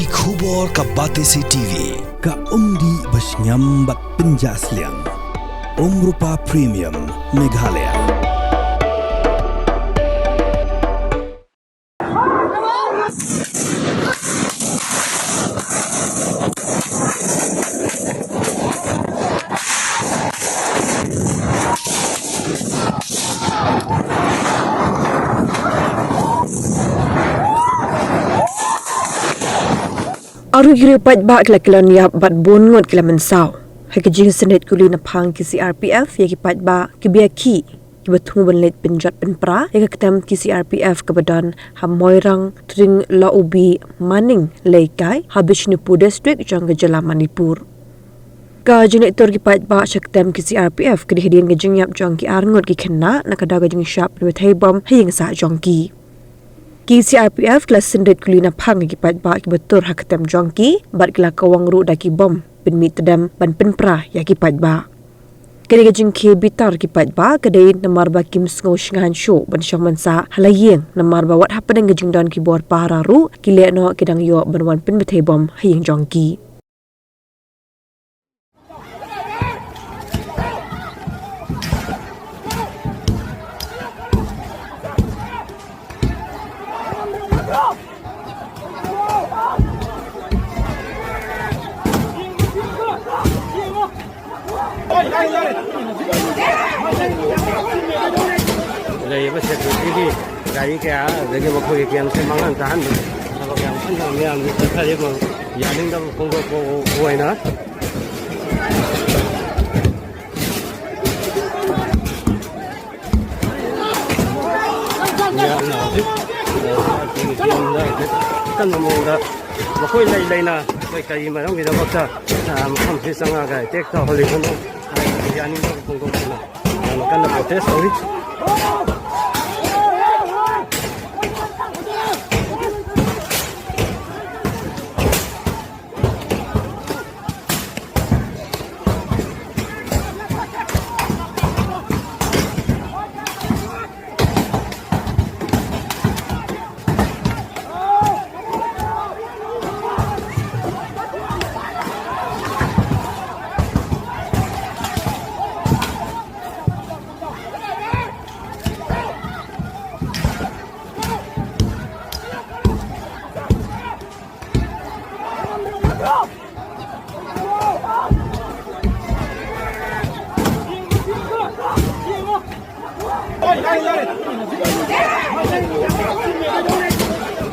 Ki khubor ka Batesi TV ka umdi basnyambak penjasliang Rupa Premium Meghalaya. Aru kira pat bak la Kyllon yap bat bon Ngut kila Mynsaw. Hai ke jing Synreit Kuli Naphang ki Crpf ya ki pat ba ki bia ki betung benlet penjat penpra ya ke ketam ki Crpf ke badan ha moirang tring la ubi maning leikai habis Manipur district jang ke jala Manipur. Ka jenek tor ki pat ba syaktam ki Crpf ke dihadian ke jing yap jang ki Ngut ki kena nak kada ke jing syap ni thai bom hayang sa jang ki. Ki Crpf kelas Synreit Kuli Naphang ki pat ba ki betur hak ketam jongki bat kela kawang ru da ki bom bin mi tedam ban penpra ya ki pat ba. Kini ke jingki bitar ki pat ba kedai namar ba kim sngo shingan show ban syang mansa halayeng namar ba wat happen ke jing don ki bor para ru ki le no kedang yo ban wan pen bethe bom hayeng jongki. Đây bây giờ cái cái cái mà khơi cái sẽ mang ăn tán được, kalau yang pun yang kita dia mau yang ini dah kau na. Kan mau dah, khơi lay na, khơi cái mà không kita baca, không sih sangat cái tek tak boleh kan, yang ini dah kau na, makan dah protes sorry.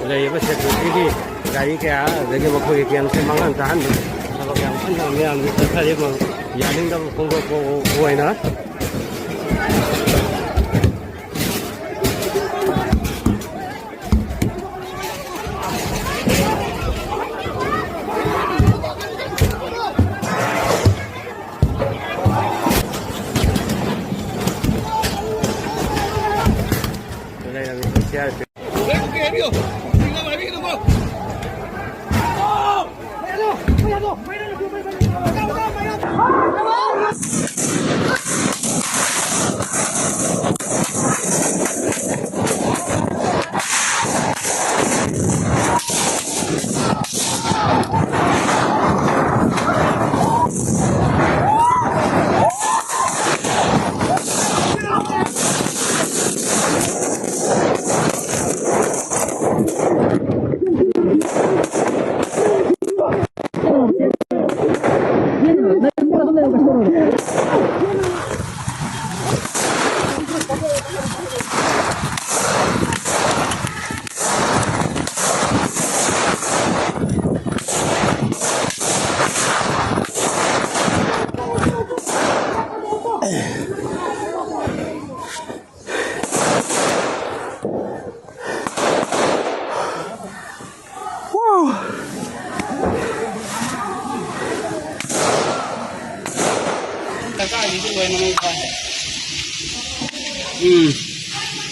Đây bây giờ cái mà khơi cái sẽ mang ăn tán được, kalau yang pun yang kita dia mau yang ini dah kau na.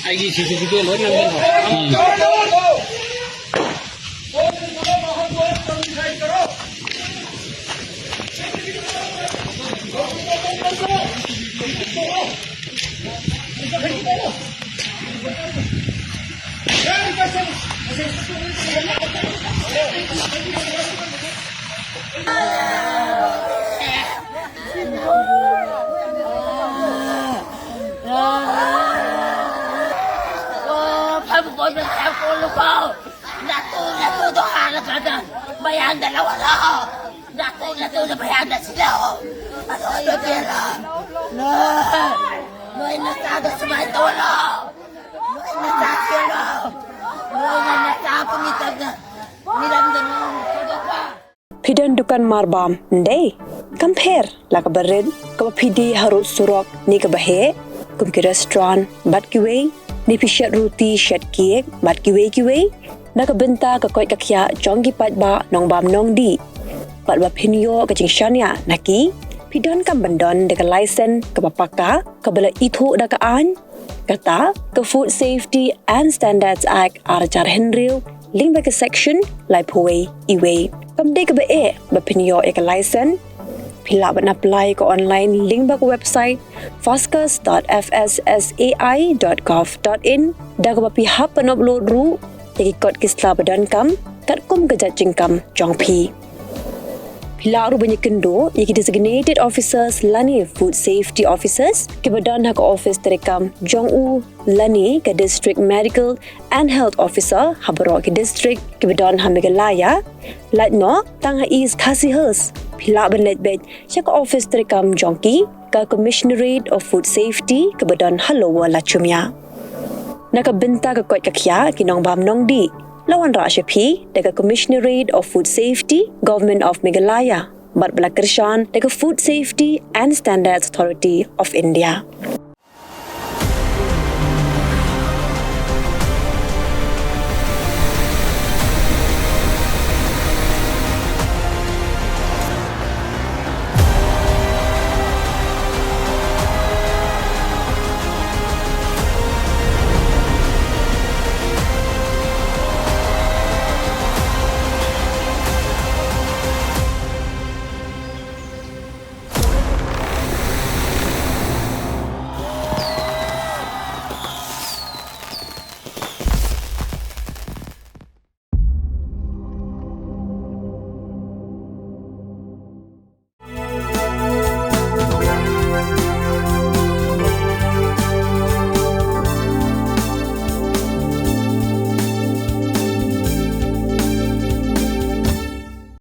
Ai ghi chỉ cái lớn hơn bên họ. Hey, Natu to harap na bayan dalawa na ako. Natu na bayan na sila ako. Ano pera? No! Noy nasado sa mga tawala. Noy nasakilo. Noy nasapamitag na. Niramdam mo ang pa. Pidan dukan marbam, ndey. Compare la kabarid, kapapidi harut surok ni kabahe, kum ki restaurant, bat kiway, ni pishat roti shat kiek, bat kiway, nakabenta ka koy kakya jonggi patba nong bam nong di. Patba pinyo ka jingshanya naki, pidan kam bandon de ka license ka papaka, ka bala itho da ka an, kata ka Food Safety and Standards Act arajar henril, ling ba ka section lai puway iway. Kam de ka ba pinyo ka license, pila ban apply ko online link ba ko website foscas.fssai.gov.in da ko pihap pan upload ru yaki kot kisla badan kam kat kum gajat jingkam jongpi pila ru banyak kendo yaki designated officers lani food safety officers ke badan hak office terekam jongu lani ke district medical and health officer habro ke district ke badan hamigalaya latno tang is kasihers pila banlet bed chak office terekam jongki ka commissionerate of food safety ke badan halowa lachumya nakabenta ka kwat kakya kinong bam nong di lawan ra shapi daga commissionerate of food safety government of Meghalaya bat bala kershan daga food safety and standards authority of India